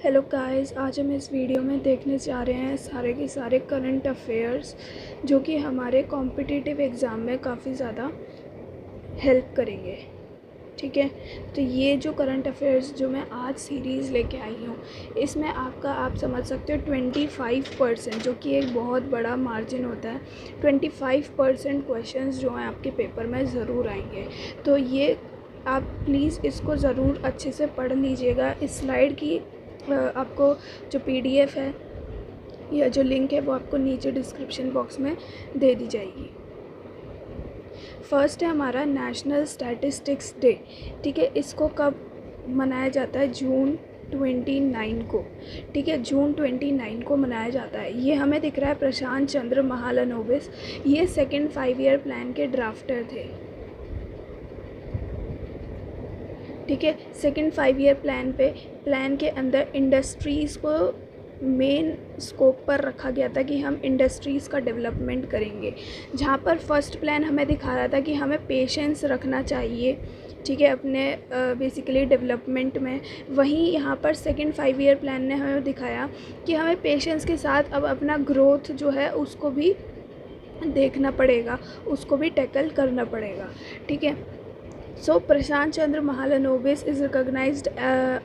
Hello guys, आज हम इस वीडियो में देखने जा रहे हैं सारे के सारे करंट अफेयर्स जो कि हमारे कॉम्पिटिटिव एग्ज़ाम में काफ़ी ज़्यादा हेल्प करेंगे। ठीक है, तो ये जो करंट अफेयर्स जो मैं आज सीरीज़ लेके आई हूँ, इसमें आप समझ सकते हो 25% जो कि एक बहुत बड़ा मार्जिन होता है। 25% क्वेश्चंस जो हैं आपके पेपर में ज़रूर आएंगे। तो ये आप प्लीज़ इसको ज़रूर अच्छे से पढ़ लीजिएगा। इस स्लाइड की आपको जो PDF है या जो लिंक है वो आपको नीचे डिस्क्रिप्शन बॉक्स में दे दी जाएगी। फर्स्ट है हमारा नेशनल स्टैटिस्टिक्स डे। ठीक है, इसको कब मनाया जाता है? जून 29 को। ठीक है, जून 29 को मनाया जाता है। ये हमें दिख रहा है प्रशांत चंद्र महालनोबिस। ये सेकेंड 5 ईयर प्लान के ड्राफ्टर थे। ठीक है, सेकेंड 5 ईयर प्लान के अंदर इंडस्ट्रीज़ को मेन स्कोप पर रखा गया था कि हम इंडस्ट्रीज़ का डेवलपमेंट करेंगे। जहाँ पर फर्स्ट प्लान हमें दिखा रहा था कि हमें पेशेंस रखना चाहिए, ठीक है, अपने बेसिकली डेवलपमेंट में। वहीं यहाँ पर सेकेंड 5 ईयर प्लान ने हमें दिखाया कि हमें पेशेंस के साथ अब अपना ग्रोथ जो है उसको भी देखना पड़ेगा, उसको भी टैकल करना पड़ेगा। ठीक है, So, Prashant Chandra Mahalanobis is recognized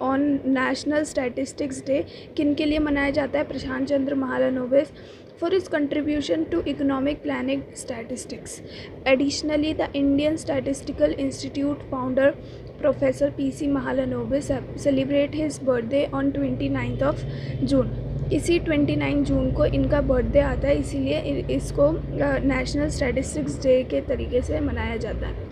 on National Statistics Day. किन के लिए मनाया जाता है प्रशांत चंद्र Mahalanobis? For his contribution to economic planning statistics. Additionally, the Indian Statistical Institute founder Professor P.C. Mahalanobis celebrate his birthday on 29th of June. इसी 29 जून को इनका birthday आता है, इसीलिए इसको नेशनल स्टैटिस्टिक्स डे के तरीके से मनाया जाता है।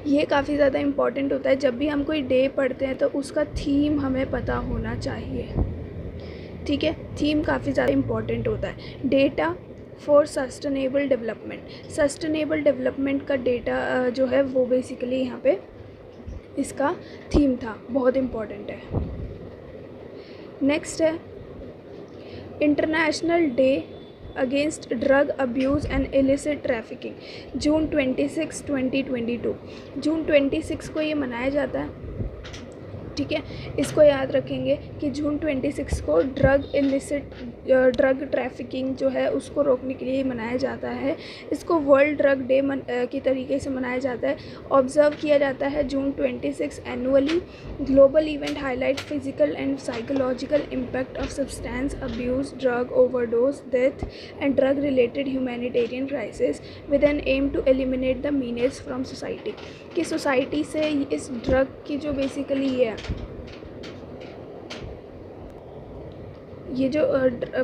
ये काफ़ी ज़्यादा इम्पॉर्टेंट होता है। जब भी हम कोई डे पढ़ते हैं तो उसका थीम हमें पता होना चाहिए। ठीक है, थीम काफ़ी ज़्यादा इम्पॉर्टेंट होता है। Data for sustainable development. Sustainable development का डेटा जो है वो बेसिकली यहाँ पे इसका थीम था, बहुत इम्पॉर्टेंट है। नेक्स्ट है international day against drug abuse and illicit trafficking. June 26, 2022। June 26 को ये मनाया जाता है। ठीक है, इसको याद रखेंगे कि जून 26 को ड्रग ट्रैफिकिंग जो है उसको रोकने के लिए मनाया जाता है। इसको वर्ल्ड ड्रग डे की तरीके से मनाया जाता है, ऑब्ज़र्व किया जाता है June 26 annually. Global event highlight physical and psychological impact of substance abuse, drug overdose, death and drug related humanitarian crisis with an aim to eliminate the menace from society. कि सोसाइटी से इस drug की जो basically ये जो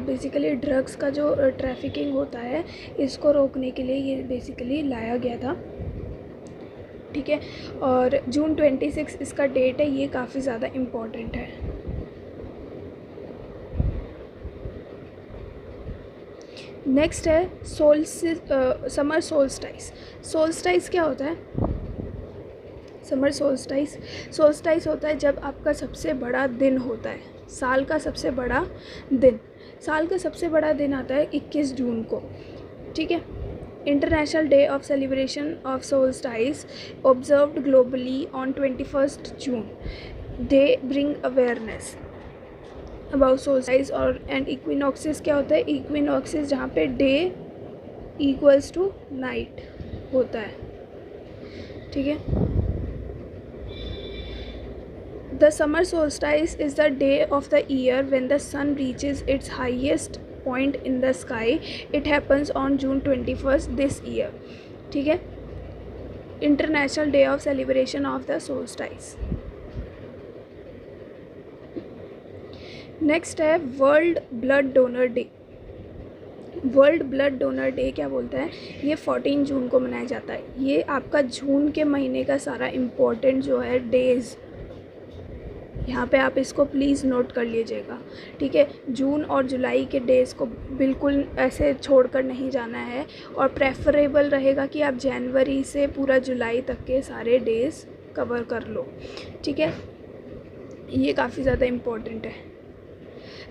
basically drugs का जो trafficking होता है, इसको रोकने के लिए ये बेसिकली लाया गया था। ठीक है, और जून 26 इसका डेट है, ये काफ़ी ज़्यादा इम्पॉर्टेंट है। नेक्स्ट है समर सोल्स्टाइस। सोल्स्टाइस क्या होता है? समर सोल्स्टाइस होता है जब आपका सबसे बड़ा दिन होता है, साल का सबसे बड़ा दिन। साल का सबसे बड़ा दिन आता है 21 जून को। ठीक है, international day of celebration of solstice observed globally on 21 June. They bring awareness about solstice. और एंड इक्विनॉक्सिस क्या होता है? इक्विनॉक्सिस जहाँ पे डे इक्वल्स टू नाइट होता है। ठीक है, The summer solstice is the day of the year when the sun reaches its highest point in the sky. It happens on June 21st this year. ठीक है, International Day of Celebration of the Solstice. Next है world blood donor day. World blood donor day क्या बोलता है? ये 14 June को मनाया जाता है। ये आपका जून के महीने का सारा इम्पोर्टेंट जो है डेज़, यहाँ पे आप इसको प्लीज़ नोट कर लीजिएगा। ठीक है, जून और जुलाई के डेज़ को बिल्कुल ऐसे छोड़कर नहीं जाना है, और प्रेफरेबल रहेगा कि आप जनवरी से पूरा जुलाई तक के सारे डेज़ कवर कर लो। ठीक है, ये काफ़ी ज़्यादा इम्पोर्टेंट है।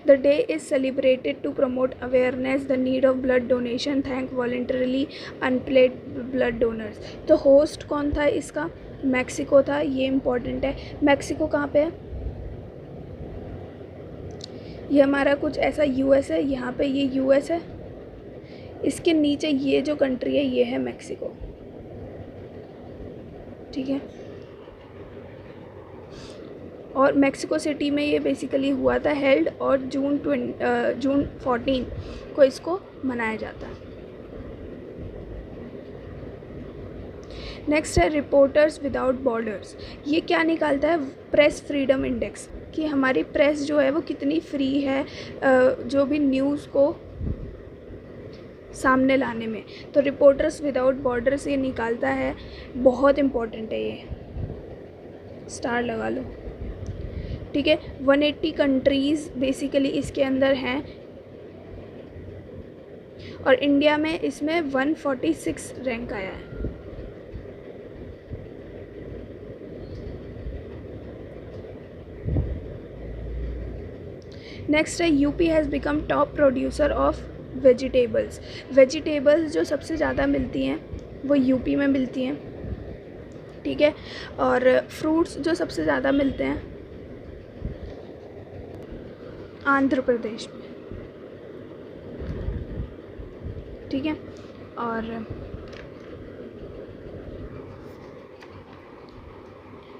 The day is celebrated to promote awareness the need of blood donation, thank voluntarily unpaid blood donors. तो होस्ट कौन था इसका? मैक्सिको था। ये इम्पोर्टेंट है। मैक्सिको कहाँ पे है? ये हमारा कुछ ऐसा यूएस है, यहाँ पे ये यूएस है, इसके नीचे ये जो कंट्री है ये है मैक्सिको, ठीक है। और मैक्सिको सिटी में ये बेसिकली हुआ था हेल्ड, और जून 14 को इसको मनाया जाता है। नेक्स्ट है रिपोर्टर्स विदाउट बॉर्डर्स। ये क्या निकालता है? प्रेस फ्रीडम इंडेक्स, कि हमारी प्रेस जो है वो कितनी फ्री है जो भी न्यूज़ को सामने लाने में। तो रिपोर्टर्स विदाउट बॉर्डर्स ये निकालता है, बहुत इम्पोर्टेंट है ये, स्टार लगा लो, ठीक है। 180 कंट्रीज़ बेसिकली इसके अंदर हैं, और इंडिया में इसमें 146 रैंक आया है। नेक्स्ट है UP has become top producer of vegetables. Vegetables जो सबसे ज़्यादा मिलती हैं वो यूपी में मिलती हैं, ठीक है। और फ्रूट्स जो सबसे ज़्यादा मिलते हैं आंध्र प्रदेश में, ठीक है। और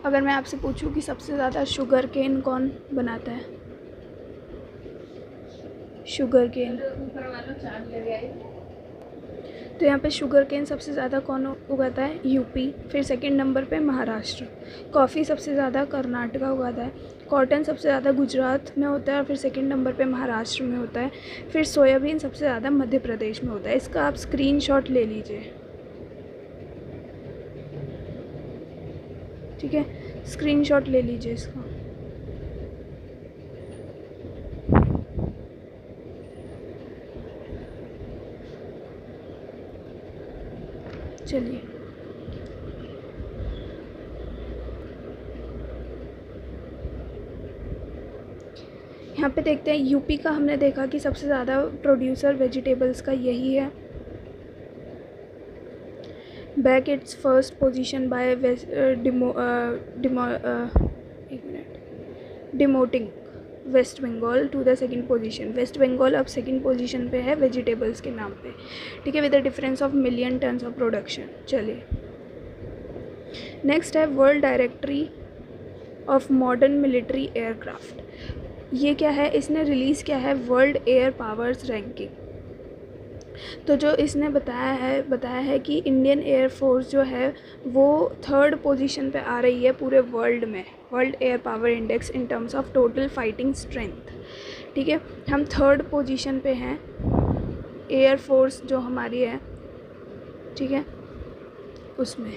अगर मैं आपसे पूछूं कि सबसे ज़्यादा शुगर केन कौन बनाता है? शुगर केन, तो यहाँ पे शुगर केन सबसे ज़्यादा कौन उगाता है? यूपी। फिर सेकंड नंबर पे महाराष्ट्र। कॉफ़ी सबसे ज़्यादा कर्नाटका उगाता है। कॉटन सबसे ज़्यादा गुजरात में होता है, और फिर सेकंड नंबर पे महाराष्ट्र में होता है। फिर सोयाबीन सबसे ज़्यादा मध्य प्रदेश में होता है। इसका आप स्क्रीनशॉट ले लीजिए, ठीक है, स्क्रीनशॉट ले लीजिए इसका। चलिए यहाँ पे देखते हैं, यूपी का हमने देखा कि सबसे ज़्यादा प्रोड्यूसर वेजिटेबल्स का यही है। Back its first position by demoting West Bengal to the second position. West Bengal अब सेकंड पोजीशन पे है वेजिटेबल्स के नाम पे, ठीक है, with the difference of million tons of production. चलिए नेक्स्ट है world directory of modern military aircraft. ये क्या है? इसने रिलीज़ किया है वर्ल्ड एयर पावर्स रैंकिंग। तो जो इसने बताया है कि इंडियन एयरफोर्स जो है वो 3rd पोजीशन पे आ रही है पूरे वर्ल्ड में, world air power index in terms of total fighting strength, ठीक है। हम 3rd पोजीशन पे हैं, एयरफोर्स जो हमारी है, ठीक है, उसमें।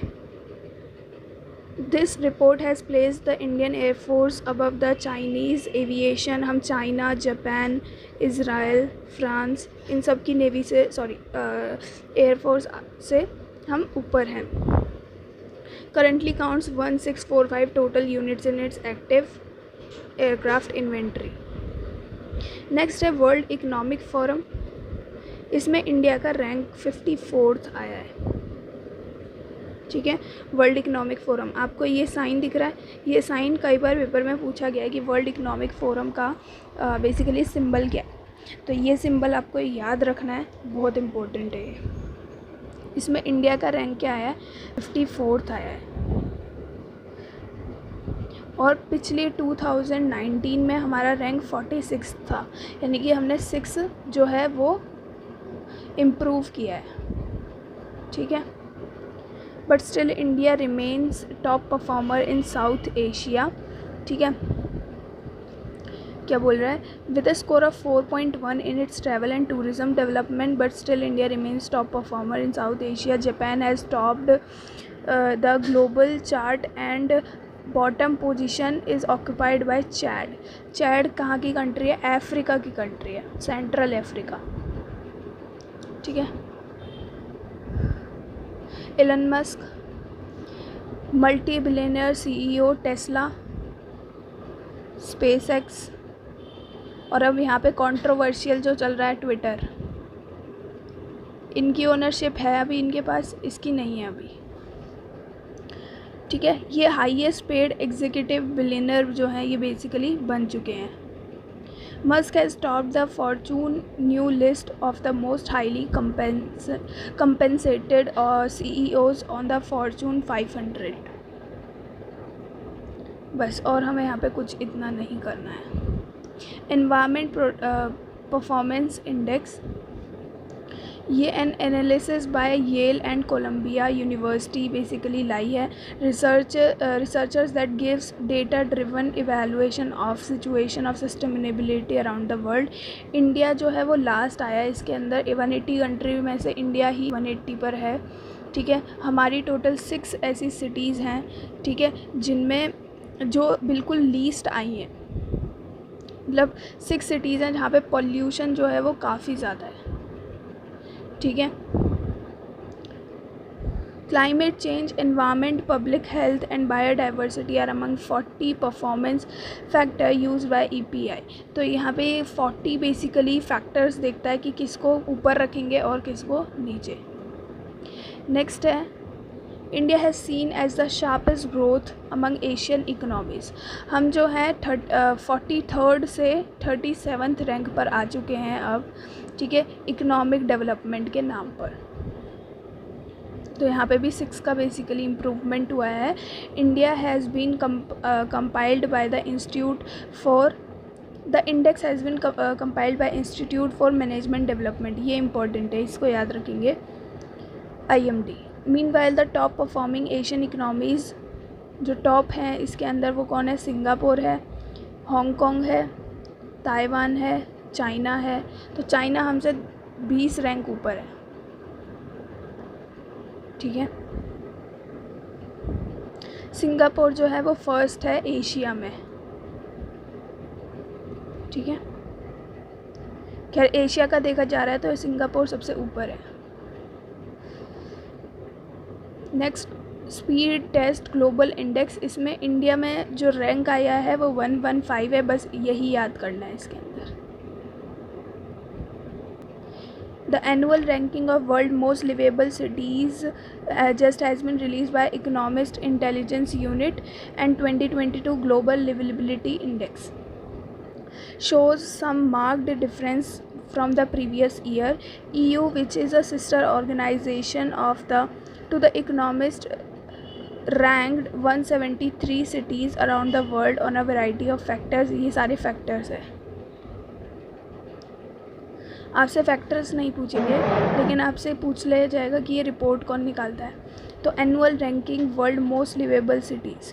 This report has place the Indian air force above the Chinese aviation. हम चाइना, जापान, इज़राइल, फ्रांस, इन सब की नेवी से एयरफोर्स से हम ऊपर हैं। Currently counts 1645 total units in its active aircraft inventory. Next है वर्ल्ड इकोनॉमिक फोरम। इसमें इंडिया का रैंक 54th आया है, ठीक है। वर्ल्ड इकोनॉमिक फोरम, आपको ये साइन दिख रहा है, ये साइन कई बार पेपर में पूछा गया है कि वर्ल्ड इकोनॉमिक फोरम का बेसिकली सिंबल क्या है। तो ये सिंबल आपको याद रखना है, बहुत इम्पोर्टेंट है ये। इसमें इंडिया का रैंक क्या आया है? 54th आया है। और पिछले 2019 में हमारा रैंक 46 था, यानी कि हमने 6 जो है वो इम्प्रूव किया है, ठीक है। But still India remains top performer in south Asia, ठीक है। क्या बोल रहा है? With a score of 4.1 in its travel and tourism development, but still India remains top performer in south Asia. Japan has topped the global chart and bottom position is occupied by Chad. Chad कहाँ की country है? Africa की country है, central Africa, ठीक है। Elon Musk, multi billionaire CEO Tesla, SpaceX, और अब यहाँ पे कंट्रोवर्शियल जो चल रहा है ट्विटर। इनकी ओनरशिप है अभी इनके पास, इसकी नहीं है अभी, ठीक है। ये हाईएस्ट पेड एग्जीक्यूटिव बिलियनर जो हैं ये बेसिकली बन चुके हैं। Musk has topped the Fortune new list of the most highly compensated CEOs on the Fortune 500. बस, और हमें यहाँ पे कुछ इतना नहीं करना है। एनवायरमेंट परफॉर्मेंस इंडेक्स, ये analysis by Yale and Columbia University basically लाई है। Researchers that gives data driven evaluation of situation of sustainability around the world. India जो है वो लास्ट आया है इसके अंदर। 180 कंट्री में से इंडिया ही 180 पर है, ठीक है। हमारी टोटल 6 ऐसी सिटीज़ हैं, ठीक है, जिनमें जो बिल्कुल लीस्ट आई हैं, मतलब 6 सिटीज़ हैं जहाँ पे पॉल्यूशन जो है वो काफ़ी ज़्यादा है, ठीक है। Climate change, environment, public health and biodiversity are among 40 performance factor use by EPI। तो यहाँ पे 40 बेसिकली फैक्टर्स देखता है कि किसको ऊपर रखेंगे और किसको नीचे। नेक्स्ट है, India has seen as the sharpest growth among Asian economies. हम जो है 43rd से 37th रैंक पर आ चुके हैं अब, ठीक है, इकोनॉमिक डेवलपमेंट के नाम पर। तो यहाँ पे भी 6 का बेसिकली इम्प्रूवमेंट हुआ है। India has been compiled by the institute for the index has been compiled by institute for management development. ये इंपॉर्टेंट है, इसको याद रखेंगे, IMD। Meanwhile the top performing Asian economies, जो टॉप हैं इसके अंदर वो कौन है? सिंगापुर है, हांगकांग है, ताइवान है, चाइना है। तो चाइना हमसे 20 रैंक ऊपर है, ठीक है। सिंगापुर जो है वो फर्स्ट है एशिया में, ठीक है। खैर एशिया का देखा जा रहा है तो सिंगापुर सबसे ऊपर है। Next, speed test global index, इसमें इंडिया में जो रैंक आया है वो 115 है, बस यही याद करना है इसके अंदर। The annual ranking of world most liveable cities just has been released by Economist Intelligence Unit, and 2022 Global Livability Index shows some marked difference from the previous year. EU, which is a sister organization of to the Economist, ranked 173 cities around the world on a variety of factors. ये सारे factors है। आपसे factors नहीं पूछेंगे, लेकिन आपसे पूछ लिया जाएगा कि ये रिपोर्ट कौन निकालता है। तो annual ranking world most liveable cities,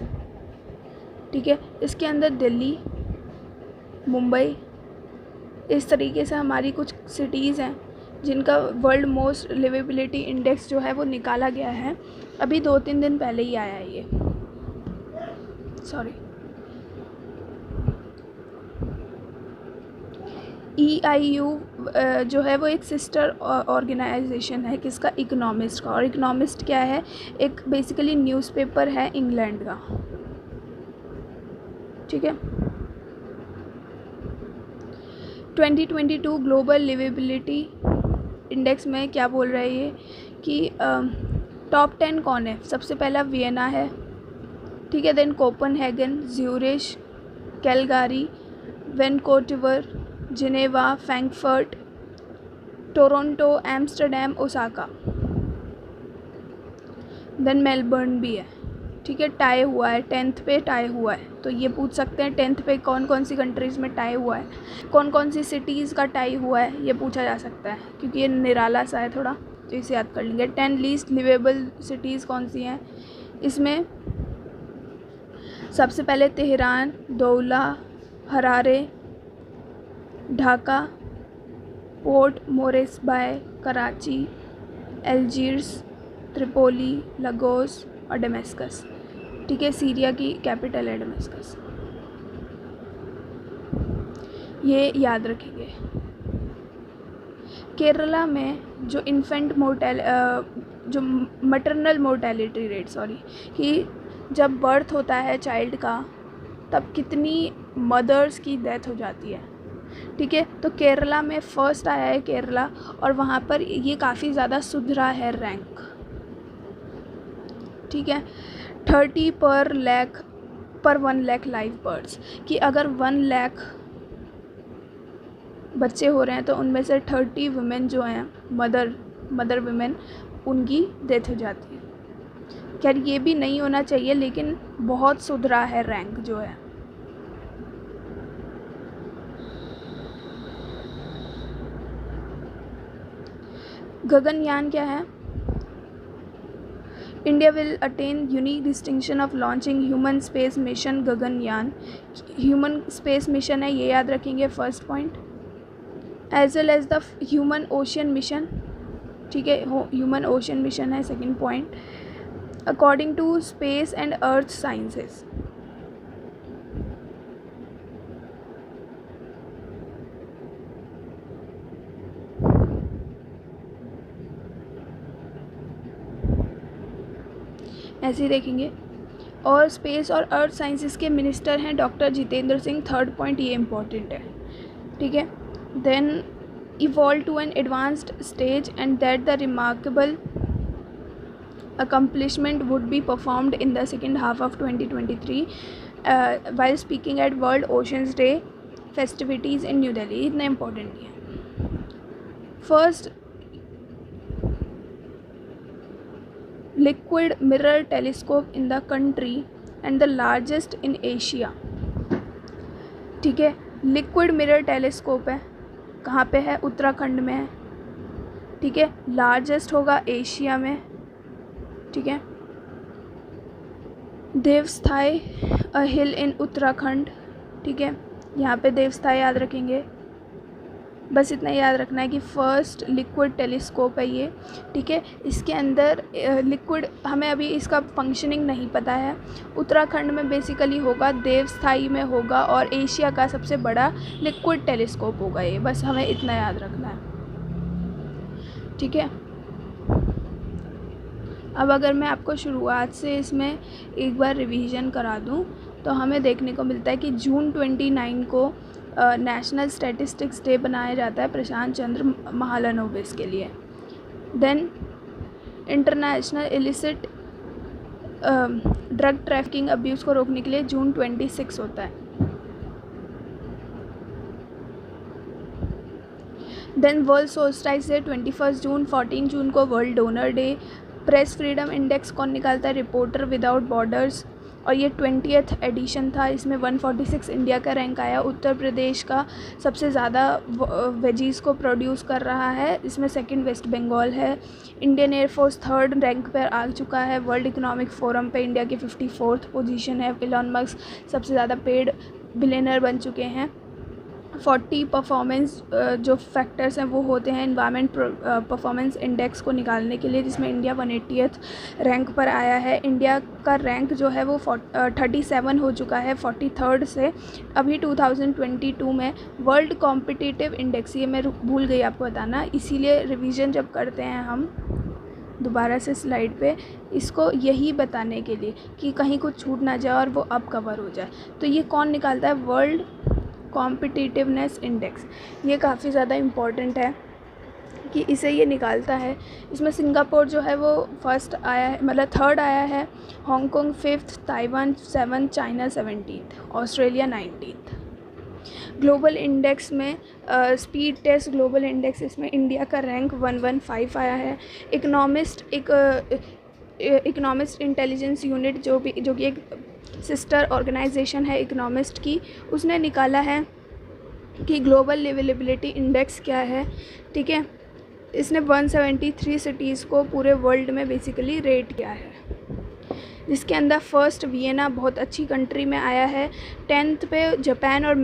ठीक है, इसके अंदर दिल्ली, मुंबई, इस तरीके से हमारी कुछ सिटीज़ हैं जिनका वर्ल्ड मोस्ट लिवेबिलिटी इंडेक्स जो है वो निकाला गया है। अभी 2-3 दिन पहले ही आया है ये, सॉरी। EIU जो है वो एक सिस्टर ऑर्गेनाइजेशन है किसका? इकोनॉमिस्ट का। और इकोनॉमिस्ट क्या है? एक बेसिकली न्यूज़पेपर है इंग्लैंड का, ठीक है। 2022 ग्लोबल लिवेबिलिटी इंडेक्स में क्या बोल रहा है ये कि टॉप 10 कौन है? सबसे पहला वियना है, ठीक है, then Copenhagen, Zurich, Calgary, Vancouver, Geneva, Frankfurt, Toronto, Amsterdam, Osaka, then Melbourne भी है, ठीक है। टाई हुआ है, 10th पे टाई हुआ है। तो ये पूछ सकते हैं 10th पे कौन कौन सी कंट्रीज़ में टाई हुआ है, कौन कौन सी सिटीज़ का टाई हुआ है, ये पूछा जा सकता है, क्योंकि ये निराला सा है थोड़ा, तो इसे याद कर लेंगे। 10 लीस्ट लिवेबल सिटीज़ कौन सी हैं? इसमें सबसे पहले Tehran, Douala, Harare, Dhaka, Port Moresby, Karachi, Algiers, Tripoli, Lagos और डेमेस्कस, ठीक है। सीरिया की कैपिटल है डेमेस्कस, ये याद रखेंगे। केरला में जो इन्फेंट जो मटरनल मोर्टेलिटी रेट, कि जब बर्थ होता है चाइल्ड का तब कितनी मदर्स की डेथ हो जाती है, ठीक है। तो केरला में फ़र्स्ट आया है केरला, और वहाँ पर ये काफ़ी ज़्यादा सुधरा है रैंक, ठीक है। 30 पर 1 लाख लाइव बर्ड्स, कि अगर 1 लाख बच्चे हो रहे हैं तो उनमें से 30 वुमेन जो हैं मदर वुमेन उनकी डेथ हो जाती है। खैर ये भी नहीं होना चाहिए, लेकिन बहुत सुधरा है रैंक जो है। गगनयान क्या है? India will attain unique distinction of launching human space mission Gaganyaan. Human space mission है, ये याद रखेंगे first point, as well as the human ocean mission. ठीक है, ह्यूमन ओशन मिशन है second point, according to space and earth sciences. ऐसे ही देखेंगे। और स्पेस और अर्थ साइंसेस के मिनिस्टर हैं doctor Jitendra Singh, third point ये इम्पॉर्टेंट है। ठीक है, then evolve to N advanced stage and that the remarkable accomplishment would be performed in the second half of 2023 while speaking at World Oceans Day festivities in New Delhi। इतना important है। First liquid mirror telescope in the country and the largest in Asia। ठीक है, liquid mirror telescope है, कहाँ पे है? उत्तराखंड में है। ठीक है, लार्जेस्ट होगा एशिया में। ठीक है, देवस्थाई अ हिल इन उत्तराखंड। ठीक है, यहाँ पे देवस्थाई याद रखेंगे। बस इतना याद रखना है कि फ़र्स्ट लिक्विड टेलीस्कोप है ये। ठीक है, इसके अंदर लिक्विड, हमें अभी इसका फंक्शनिंग नहीं पता है। उत्तराखंड में बेसिकली होगा, देवस्थाई में होगा, और एशिया का सबसे बड़ा लिक्विड टेलीस्कोप होगा ये। बस हमें इतना याद रखना है। ठीक है, अब अगर मैं आपको शुरुआत से इसमें एक बार रिवीजन करा दूं तो हमें देखने को मिलता है कि जून 29 को नेशनल स्टैटिस्टिक्स डे बनाया जाता है प्रशांत चंद्र महालनोबिस के लिए। Then international illicit drug trafficking abuse को रोकने के लिए जून 26 होता है। Then world solstice day 21 June. 14 June को world donor day. Press freedom index कौन निकालता है? रिपोर्टर विदाउट बॉर्डर्स, और ये 20th एडिशन था। इसमें 146 इंडिया का रैंक आया। उत्तर प्रदेश का सबसे ज़्यादा वेजीज़ को प्रोड्यूस कर रहा है, इसमें सेकंड वेस्ट बंगाल है। इंडियन एयरफोर्स थर्ड रैंक पर आ चुका है। वर्ल्ड इकोनॉमिक फोरम पे इंडिया की 54th पोजीशन है। एलन मस्क सबसे ज़्यादा पेड बिलियनर बन चुके हैं। 40 परफॉर्मेंस जो फैक्टर्स हैं वो होते हैं एनवायरनमेंट परफॉर्मेंस इंडेक्स को निकालने के लिए, जिसमें इंडिया 180th रैंक पर आया है। इंडिया का रैंक जो है वो 37 हो चुका है 43rd से। अभी 2022 में वर्ल्ड कॉम्पिटिटिव इंडेक्स, ये मैं भूल गई आपको बताना, इसीलिए रिवीजन जब करते हैं हम दोबारा से स्लाइड पे, इसको यही बताने के लिए कि कहीं कुछ छूट ना जाए और वो अब कवर हो जाए। तो ये कौन निकालता है? World competitiveness index. ये काफ़ी ज़्यादा इम्पॉर्टेंट है कि इसे ये निकालता है। इसमें सिंगापुर जो है वो फर्स्ट आया है, मतलब थर्ड आया है, Hong Kong 5th, Taiwan 7th, China 17th, Australia 19th। Global index में स्पीड टेस्ट ग्लोबल इंडेक्स, इसमें इंडिया का रैंक 115 आया है। इकोनॉमिस्ट इंटेलिजेंस यूनिट जो कि एक सिस्टर ऑर्गेनाइजेशन है इकोनॉमिस्ट की, उसने निकाला है कि ग्लोबल लिवेबिलिटी इंडेक्स क्या है। ठीक है, इसने 173 सिटीज़ को पूरे वर्ल्ड में बेसिकली रेट किया है, जिसके अंदर फर्स्ट वियना बहुत अच्छी कंट्री में आया है। 10th पे जापान और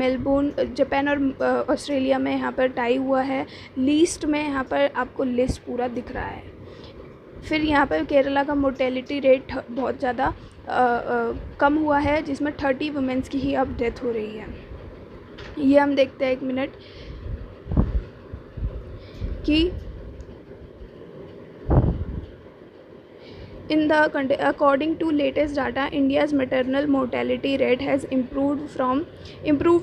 ऑस्ट्रेलिया में यहाँ पर टाई हुआ है। लीस्ट में यहाँ पर आपको लिस्ट पूरा दिख रहा है। फिर यहाँ पर केरला का मोर्टेलिटी रेट बहुत ज़्यादा कम हुआ है, जिसमें 30 वुमेंस की ही अब डेथ हो रही है। ये हम देखते हैं, एक मिनट, कि according to latest data, India's maternal mortality rate has improved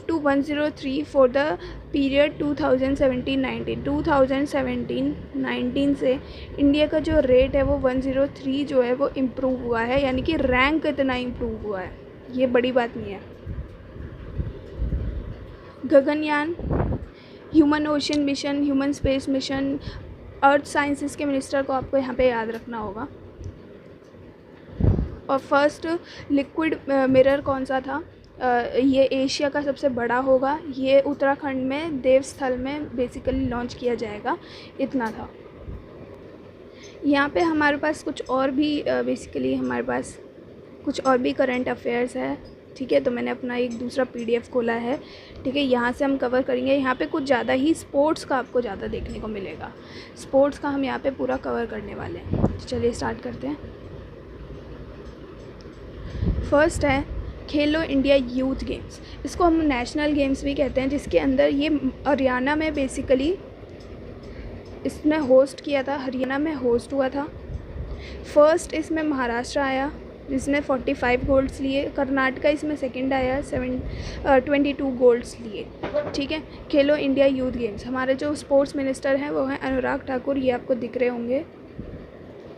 to 103 for the period 2017-19। 2017-19 से इंडिया का जो रेट है वो 103 जो है वो इम्प्रूव हुआ है, यानी कि रैंक इतना इम्प्रूव हुआ है, ये बड़ी बात नहीं है। Gaganyaan human ocean mission, human space mission, अर्थ साइंसेस के मिनिस्टर को आपको यहाँ पे याद रखना होगा। और फर्स्ट लिक्विड मिरर कौन सा था, ये एशिया का सबसे बड़ा होगा, ये उत्तराखंड में देवस्थल में बेसिकली लॉन्च किया जाएगा, इतना था। यहाँ पे हमारे पास कुछ और भी बेसिकली हमारे पास कुछ और भी करंट अफेयर्स है, ठीक है। तो मैंने अपना एक दूसरा पीडीएफ खोला है, ठीक है, यहाँ से हम कवर करेंगे। यहाँ पे कुछ ज़्यादा ही स्पोर्ट्स का आपको ज़्यादा देखने को मिलेगा, स्पोर्ट्स का हम यहाँ पे पूरा कवर करने वाले हैं। तो चलिए स्टार्ट करते हैं। फर्स्ट है खेलो इंडिया यूथ गेम्स, इसको हम नेशनल गेम्स भी कहते हैं, जिसके अंदर ये हरियाणा में बेसिकली इसने होस्ट किया था, हरियाणा में होस्ट हुआ था। फर्स्ट इसमें महाराष्ट्र आया जिसने 45 गोल्ड्स लिए, कर्नाटका इसमें सेकंड आया 22 गोल्ड्स लिए, ठीक है। खेलो इंडिया यूथ गेम्स, हमारे जो स्पोर्ट्स मिनिस्टर हैं वो हैं अनुराग ठाकुर, ये आपको दिख रहे होंगे,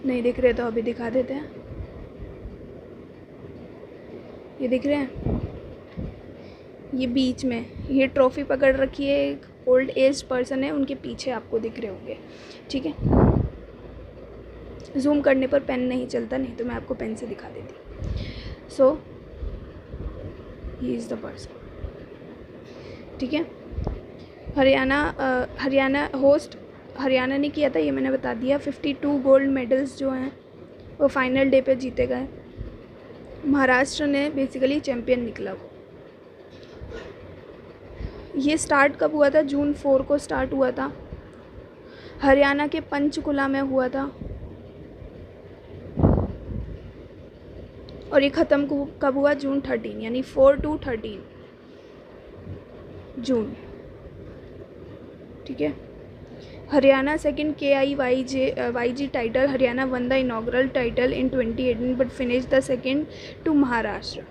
नहीं दिख रहे तो अभी दिखा देते हैं। ये दिख रहे हैं, ये बीच में ये ट्रॉफ़ी पकड़ रखी है, एक ओल्ड एज पर्सन है, उनके पीछे आपको दिख रहे होंगे, ठीक है। जूम करने पर पेन नहीं चलता, नहीं तो मैं आपको पेन से दिखा देती। सो ही इज़ द पर्सन, ठीक है। हरियाणा होस्ट हरियाणा ने किया था, ये मैंने बता दिया। 52 गोल्ड मेडल्स जो हैं वो फाइनल डे पे जीते गए। महाराष्ट्र ने बेसिकली चैम्पियन निकला वो। ये स्टार्ट कब हुआ था, जून 4 को स्टार्ट हुआ था, हरियाणा के पंचकुला में हुआ था। और ये ख़त्म कब हुआ, जून 13, यानी 4 to 13 जून, ठीक है। Haryana second KIYG title, Haryana won the inaugural title in 2018 but finish the second to Maharashtra,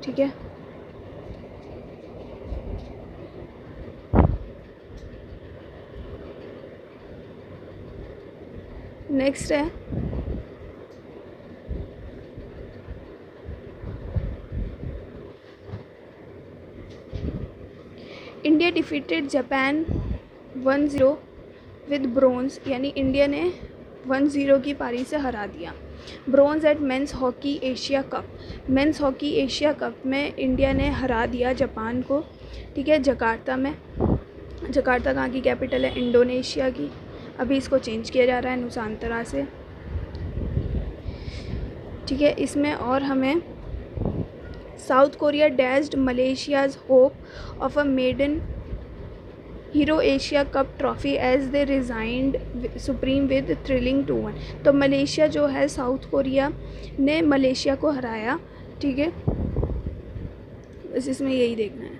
ठीक है। नेक्स्ट है India defeated Japan 1-0 with bronze, यानी इंडिया ने 1-0 की पारी से हरा दिया। Bronze at men's hockey Asia cup, men's hockey Asia cup में इंडिया ने हरा दिया जापान को, ठीक है, जकार्ता में। जकार्ता कहाँ की कैपिटल है, इंडोनेशिया की, अभी इसको चेंज किया जा रहा है नुसांतरा से, ठीक है। इसमें और हमें South Korea dashed Malaysia's hope of a maiden Hero Asia cup trophy as they reigned supreme with thrilling 2-1। तो मलेशिया जो है, साउथ कोरिया ने मलेशिया को हराया, ठीक है। बस इसमें यही देखना है।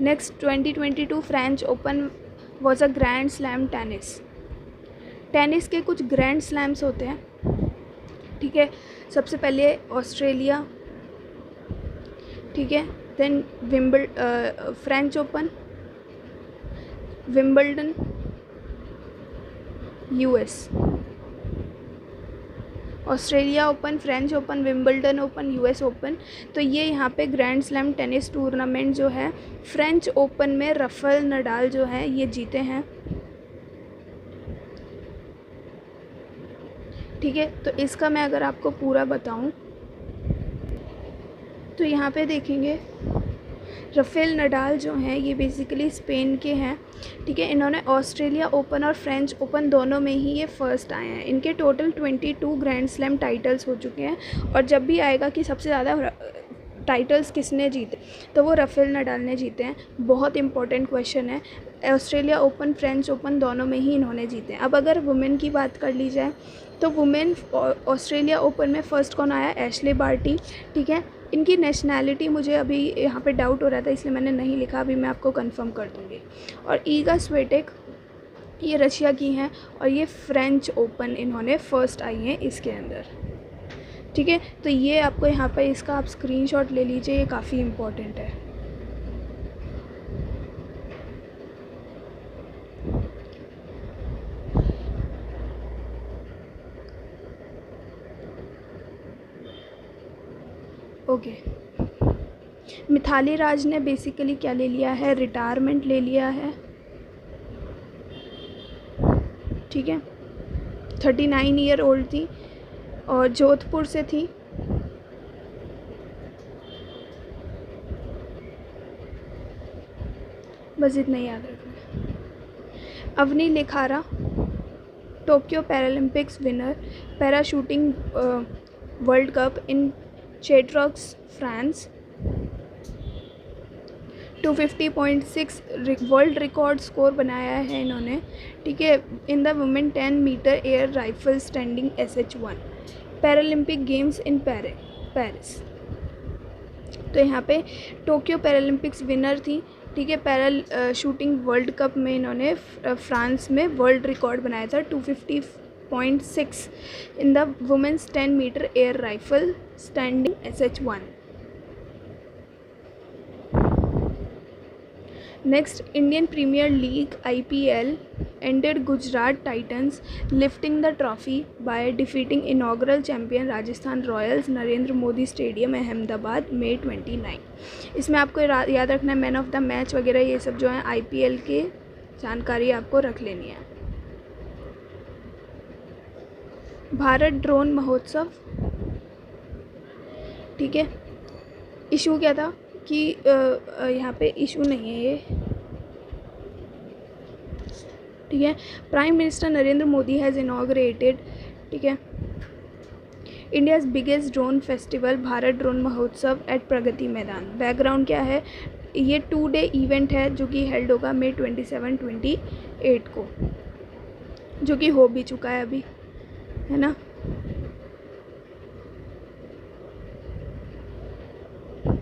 Next 2022 French open was a grand slam tennis के कुछ ग्रैंड स्लैम्स होते हैं, ठीक है। सबसे पहले ऑस्ट्रेलिया, ठीक है, then French Open, Wimbledon, US, Australia Open, French Open, Wimbledon Open, US Open. तो ये यहाँ पे ग्रैंड स्लैम टेनिस टूर्नामेंट जो है, फ्रेंच ओपन में राफेल नडाल जो है ये जीते हैं, ठीक है। तो इसका मैं अगर आपको पूरा बताऊं तो यहाँ पे देखेंगे राफेल नडाल जो हैं ये बेसिकली स्पेन के हैं, ठीक है। इन्होंने ऑस्ट्रेलिया ओपन और फ्रेंच ओपन दोनों में ही ये फर्स्ट आए हैं। इनके टोटल 22 ग्रैंड स्लैम टाइटल्स हो चुके हैं, और जब भी आएगा कि सबसे ज़्यादा टाइटल्स किसने जीते तो वो राफेल नडाल ने जीते हैं। बहुत इंपॉर्टेंट क्वेश्चन है, ऑस्ट्रेलिया ओपन फ्रेंच ओपन दोनों में ही इन्होंने जीते हैं। अब अगर वुमेन की बात कर ली जाए तो वुमेन ऑस्ट्रेलिया ओपन में फ़र्स्ट कौन आया, एशले बार्टी, ठीक है। इनकी नेशनैलिटी मुझे अभी यहाँ पे डाउट हो रहा था इसलिए मैंने नहीं लिखा, अभी मैं आपको कंफर्म कर दूँगी। और ईगा स्वेटेक ये रशिया की हैं, और ये फ्रेंच ओपन इन्होंने फ़र्स्ट आई हैं इसके अंदर, ठीक है। तो ये आपको यहाँ पे इसका आप स्क्रीनशॉट ले लीजिए, ये काफ़ी इम्पोर्टेंट है। ओके, मिथाली राज ने बेसिकली क्या ले लिया है, रिटायरमेंट ले लिया है, ठीक है। 39 ईयर ओल्ड थी और जोधपुर से थी। बस इतना ही याद रखना है। Avani Lekhara, Tokyo paralympics winner, para shooting world cup in Chateauroux France, 250.6 world record score बनाया है इन्होंने, ठीक है, in the women 10 metre air rifle standing SH1 paralympic games in Paris. तो यहाँ पे टोक्यो पैरालंपिक्स विनर थी, ठीक है। पैरा शूटिंग वर्ल्ड कप में इन्होंने फ्रांस में वर्ल्ड रिकॉर्ड बनाया था 250.6 in the women's 10 metre air rifle standing SH1। Next, Indian Premier League IPL ended Gujarat Titans lifting the trophy by defeating inaugural champion Rajasthan Royals Narendra Modi stadium Ahmedabad May 29। इसमें आपको याद रखना है मैन ऑफ द मैच वगैरह ये सब जो है IPL के जानकारी आपको रख लेनी है। भारत ड्रोन महोत्सव, ठीक है। इशू क्या था कि यहाँ पे इशू नहीं है ये, ठीक है। Prime minister Narendra Modi has inaugurated, ठीक है, India's biggest drone festival Bharat drone महोत्सव एट प्रगति मैदान। बैकग्राउंड क्या है, ये 2 डे इवेंट है जो कि हेल्ड होगा May 27-28 को, जो कि हो भी चुका है अभी, है ना।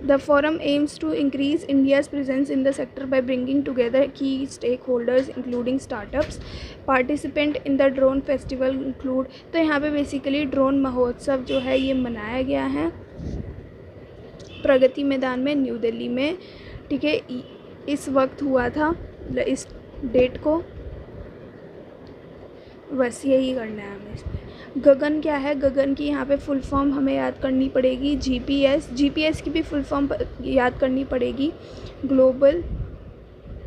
The forum aims to increase India's presence in the sector by bringing together key stakeholders including startups. Participant in the drone festival include, तो यहाँ पे बेसिकली ड्रोन महोत्सव जो है ये मनाया गया है प्रगति मैदान में न्यू दिल्ली में, ठीक है। इस वक्त हुआ था, इस डेट को, बस यही करना है हमें इसमें। गगन क्या है, गगन की यहाँ पे फुल फॉर्म हमें याद करनी पड़ेगी, GPS की भी फुल फॉर्म याद करनी पड़ेगी, ग्लोबल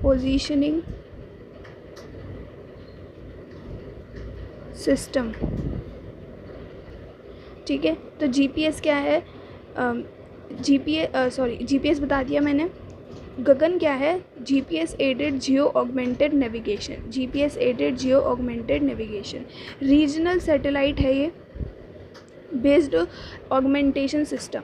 पोजीशनिंग सिस्टम, ठीक है। तो GPS क्या है, GPS बता दिया मैंने। गगन क्या है, GPS aided geo augmented navigation, regional satellite है ये, based augmentation system.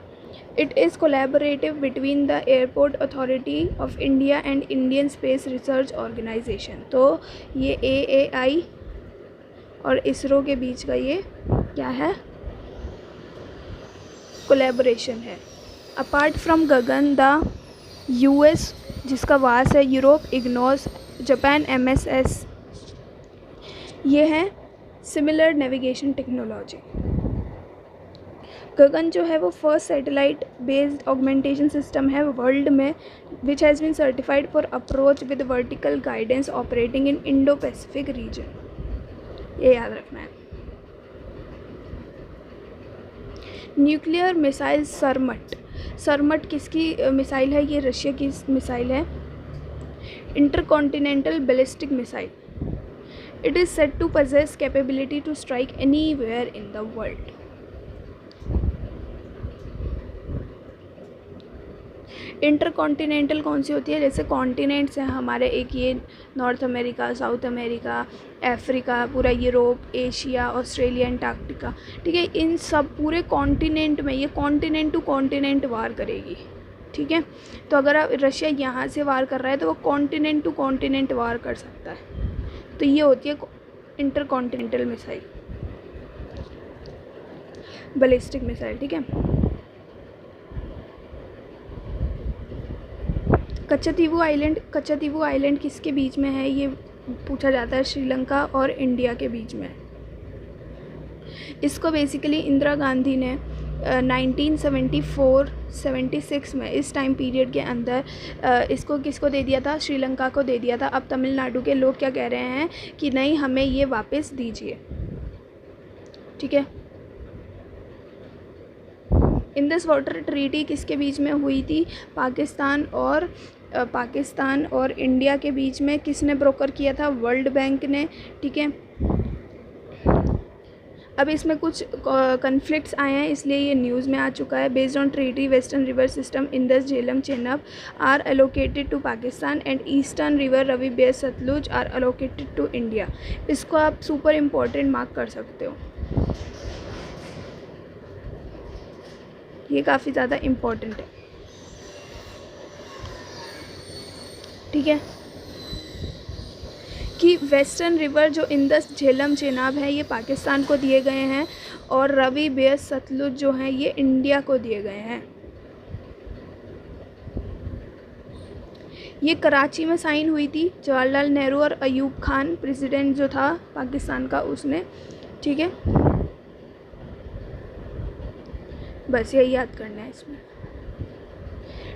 It is collaborative between the Airport Authority of India and Indian Space Research Organisation. तो ये AAI और इसरो के बीच का ये क्या है, कोलैबोरेशन है। Apart from Gagan the US जिसका वास है यूरोप इग्नोस, जापान MSS, ये है सिमिलर नेविगेशन टेक्नोलॉजी। गगन जो है वो first satellite based augmentation system है वर्ल्ड में which has been certified for approach with vertical guidance operating in Indo Pacific region, ये याद रखना है। न्यूक्लियर मिसाइल सरमट किसकी मिसाइल है, ये रशिया की मिसाइल है। Intercontinental ballistic missile, it is said to possess capability to strike anywhere in the world. Intercontinental कौन सी होती है, जैसे कॉन्टिनेंट्स हैं हमारे, एक ये north America, south America, Africa, पूरा यूरोप, एशिया, ऑस्ट्रेलिया, अंटार्कटिका, ठीक है। इन सब पूरे कॉन्टिनेंट में ये कॉन्टिनेंट टू कॉन्टिनेंट वार करेगी, ठीक है। तो अगर रशिया यहाँ से वार कर रहा है तो वो कॉन्टिनेंट टू कॉन्टिनेंट वार कर सकता है। तो ये होती है इंटरकॉन्टिनेंटल मिसाइल, बैलिस्टिक मिसाइल, ठीक है। कच्चतीवू आइलैंड किसके बीच में है, ये पूछा जाता है, श्रीलंका और इंडिया के बीच में। इसको बेसिकली इंदिरा गांधी ने 1974-76 में, इस टाइम पीरियड के अंदर इसको किसको दे दिया था, श्रीलंका को दे दिया था। अब तमिलनाडु के लोग क्या कह रहे हैं कि नहीं, हमें ये वापस दीजिए, ठीक है। इंडस वाटर ट्रीटी किसके बीच में हुई थी? पाकिस्तान और इंडिया के बीच में। किसने ब्रोकर किया था? वर्ल्ड बैंक ने। ठीक है, अब इसमें कुछ कन्फ्लिक्ट्स आए हैं इसलिए ये न्यूज़ में आ चुका है। Based on treaty western river system Indus Jhelum Chenab are allocated to Pakistan and eastern river Ravi Beas Sutlej are allocated to India. इसको आप सुपर इम्पोर्टेंट मार्क कर सकते हो, ये काफ़ी ज़्यादा इम्पोर्टेंट है। ठीक है, कि वेस्टर्न रिवर जो इंडस झेलम चेनाब है ये पाकिस्तान को दिए गए हैं और रवि बेस सतलुज जो हैं ये इंडिया को दिए गए हैं। ये कराची में साइन हुई थी, जवाहरलाल नेहरू और अयूब खान प्रेसिडेंट जो था पाकिस्तान का उसने। ठीक है, बस यही याद करना है इसमें।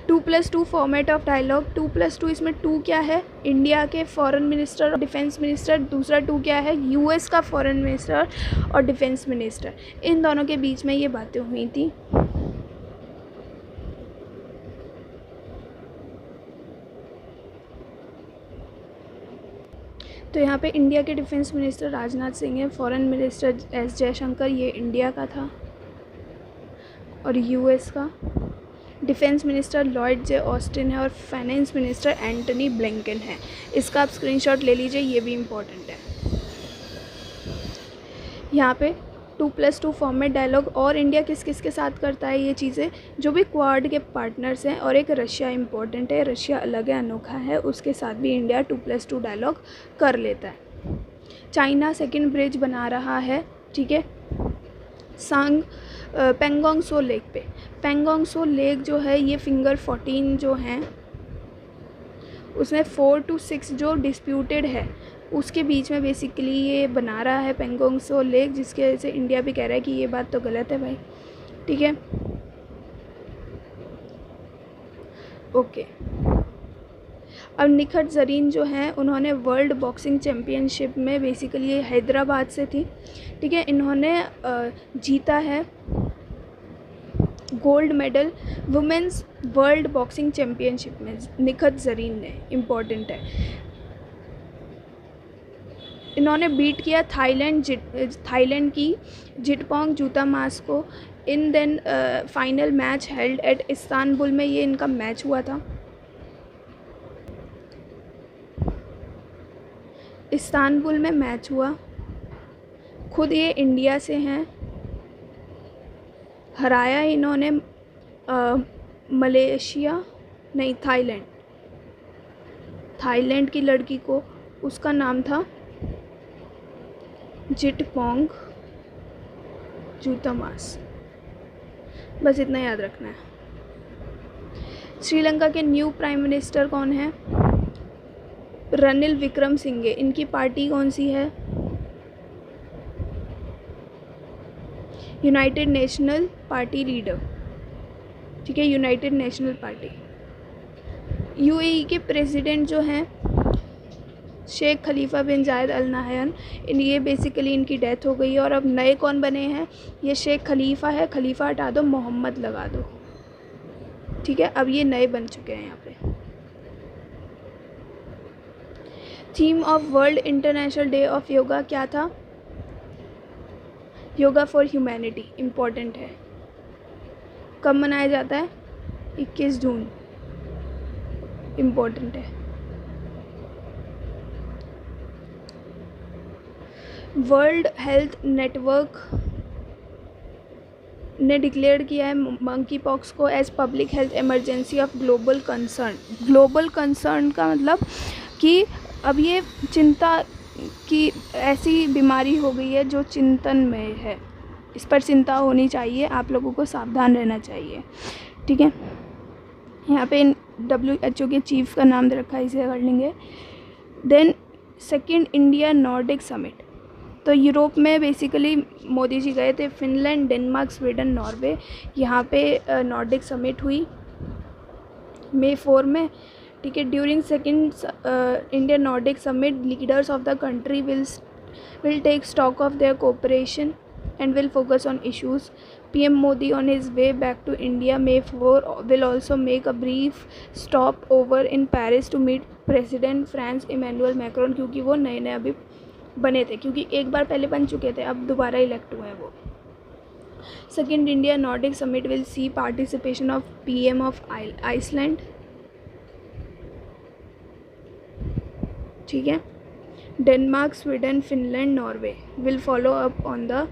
2+2 फॉर्मेट ऑफ डायलॉग। 2+2 इसमें 2 क्या है? इंडिया के फॉरेन मिनिस्टर और डिफेंस मिनिस्टर। दूसरा 2 क्या है? यूएस का फॉरेन मिनिस्टर और डिफेंस मिनिस्टर। इन दोनों के बीच में ये बातें हुई थी। तो यहाँ पे इंडिया के डिफेंस मिनिस्टर राजनाथ सिंह है, फॉरेन मिनिस्टर एस जयशंकर ये इंडिया का था और यूएस का डिफेंस मिनिस्टर लॉयड जे ऑस्टिन है और फाइनेंस मिनिस्टर एंटनी ब्लिंकन है। इसका आप स्क्रीनशॉट ले लीजिए, ये भी इम्पोर्टेंट है। यहाँ पे 2+2 फॉर्मेट डायलॉग और इंडिया किस किस के साथ करता है ये चीज़ें? जो भी क्वाड के पार्टनर्स हैं, और एक रशिया इम्पोर्टेंट है, रशिया अलग है, अनोखा है, उसके साथ भी इंडिया 2+2 डायलॉग कर लेता है। चाइना सेकेंड ब्रिज बना रहा है। ठीक है, पेंगोंग सो लेक पे। पेंगोंग सो लेक जो है ये फिंगर 14 जो हैं उसमें 4 to 6 जो डिस्प्यूटेड है उसके बीच में बेसिकली ये बना रहा है पेंगोंग सो लेक, जिसकी वजह से इंडिया भी कह रहा है कि ये बात तो गलत है भाई। ठीक है, ओके। अब निखत ज़रीन जो हैं उन्होंने वर्ल्ड बॉक्सिंग चैम्पियनशिप में, बेसिकली ये हैदराबाद से थी। ठीक है, इन्होंने जीता है gold medal women's world boxing championship में, निखत ज़रीन ने। इम्पॉर्टेंट है, इन्होंने बीट किया थाईलैंड की जिटपोंग जूतामास को in then final match held at Istanbul में ये इनका मैच हुआ था। इस्तांबुल में मैच हुआ, खुद ये इंडिया से हैं। हराया इन्होंने मलेशिया नहीं थाईलैंड की लड़की को, उसका नाम था जिटपोंग जूतामास। बस इतना याद रखना है। श्रीलंका के न्यू प्राइम मिनिस्टर कौन है? रनिल विक्रमसिंघे। इनकी पार्टी कौन सी है? United national party leader. ठीक है, यूनाइटेड नेशनल पार्टी। यूएई के प्रेसिडेंट जो हैं शेख खलीफा बिन जायद अल नाहयान, ये बेसिकली इनकी डेथ हो गई है और अब नए कौन बने हैं? ये शेख खलीफा है, खलीफा हटा दो, मोहम्मद लगा दो। ठीक है, अब ये नए बन चुके हैं यहाँ पे। Theme of world international day of yoga क्या था? Yoga for humanity. इम्पोर्टेंट है। कब मनाया जाता है? 21 जून। इम्पोर्टेंट है। वर्ल्ड हेल्थ नेटवर्क ने डिक्लेयर किया है मंकी पॉक्स को as public health emergency of global concern. Global concern का मतलब कि अब ये चिंता की ऐसी बीमारी हो गई है जो चिंतन में है, इस पर चिंता होनी चाहिए, आप लोगों को सावधान रहना चाहिए। ठीक है, यहाँ पे WHO के चीफ का नाम दे रखा है, इसे कर लेंगे। Then second India Nordic summit, तो यूरोप में बेसिकली मोदी जी गए थे, फिनलैंड, डेनमार्क, स्वीडन, नॉर्वे, यहाँ पे नॉर्डिक समिट हुई May 4 में। ठीक है, during second India Nordic summit leaders of the country will take stock of their cooperation and will focus on issues PM Modi on his way back to India May 4 will also make a brief stop over in Paris to meet President France Emmanuel Macron, क्योंकि वो नए नए अभी बने थे, क्योंकि एक बार पहले बन चुके थे, अब दोबारा इलेक्ट हुए हैं वो। Second India Nordic summit will see participation of PM of Iceland, ठीक है। Denmark, Sweden, Finland, Norway will follow up on the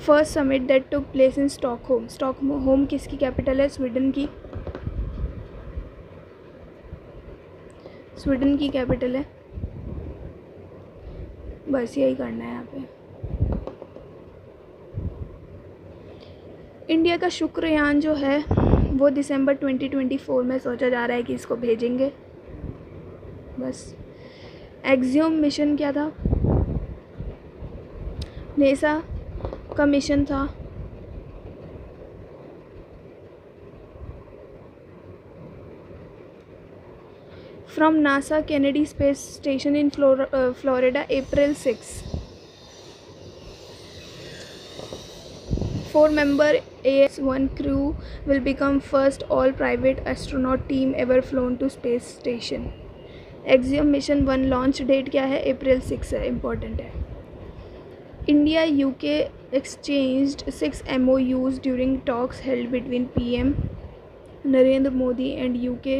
first summit that took place in Stockholm. Stockholm किसकी कैपिटल है? स्वीडन की, Sweden की capital है। बस यही करना है यहाँ पे। इंडिया का शुक्रयान जो है वो दिसंबर 2024 में सोचा जा रहा है कि इसको भेजेंगे। बस। एक्सियोम मिशन क्या था? नेसा का मिशन था। From NASA Kennedy space station in Florida April 6। 4-member AS-1 crew will become first all-private astronaut team ever flown to space station। Axiom mission 1 launch date क्या है? April 6 है, important है। India UK exchanged 6 MOUs during talks held between PM Narendra Modi and UK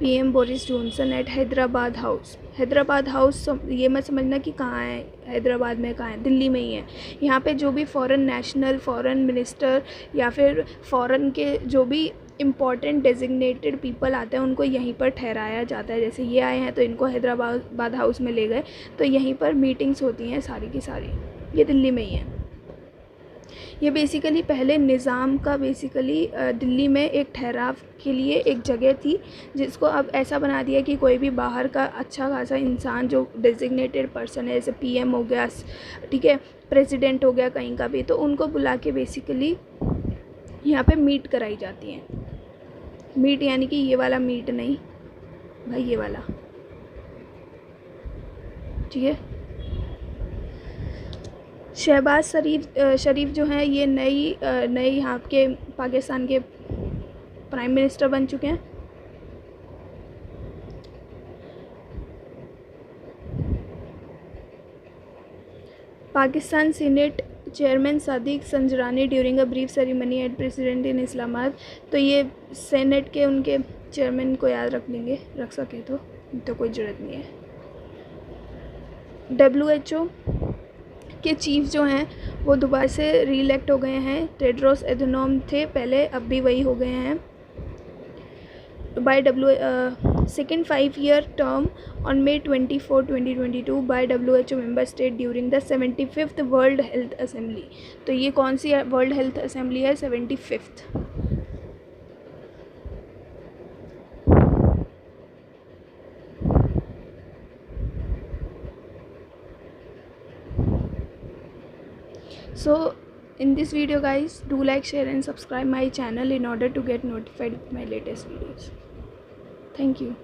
PM Boris Johnson at Hyderabad house. Hyderabad house ये मत समझना कि कहाँ है, हैदराबाद में कहाँ है, दिल्ली में ही है। यहाँ पे जो भी फॉरेन नेशनल, फॉरेन मिनिस्टर या फिर फॉरेन के जो भी इम्पॉर्टेंट डेजिग्नेटेड पीपल आते हैं उनको यहीं पर ठहराया जाता है। जैसे ये आए हैं तो इनको हैदराबाद हाउस में ले गए, तो यहीं पर मीटिंग्स होती हैं सारी की सारी। ये दिल्ली में ही है। ये बेसिकली पहले निज़ाम का बेसिकली दिल्ली में एक ठहराव के लिए एक जगह थी, जिसको अब ऐसा बना दिया कि कोई भी बाहर का अच्छा खासा इंसान जो डेजिग्नेटेड पर्सन है, जैसे PM हो गया, ठीक है, प्रेसिडेंट हो गया कहीं का भी, तो उनको बुला के बेसिकली यहाँ पे मीट कराई जाती हैं। मीट यानी कि ये वाला मीट नहीं भाई, ये वाला, ठीक है। शहबाज शरीफ जो हैं ये नए यहाँ के पाकिस्तान के प्राइम मिनिस्टर बन चुके हैं। Pakistan senate chairman Sadiq Sanjrani during a brief ceremony at president in Islamabad. तो ये सेनेट के उनके चेयरमैन को याद रख सके तो कोई ज़रूरत नहीं है। WHO के चीफ जो हैं वो दोबारा से रीइलेक्ट हो गए हैं। टेड्रोस एधनोम थे पहले, अब भी वही हो गए हैं। By second 5-year term on May 24, 2022 by WHO member state during the 75th World Health Assembly। तो ये कौन सी वर्ल्ड हेल्थ असेंबली है? 75th। So in this video guys, do like, share and subscribe my channel in order to get notified with my latest videos. Thank you.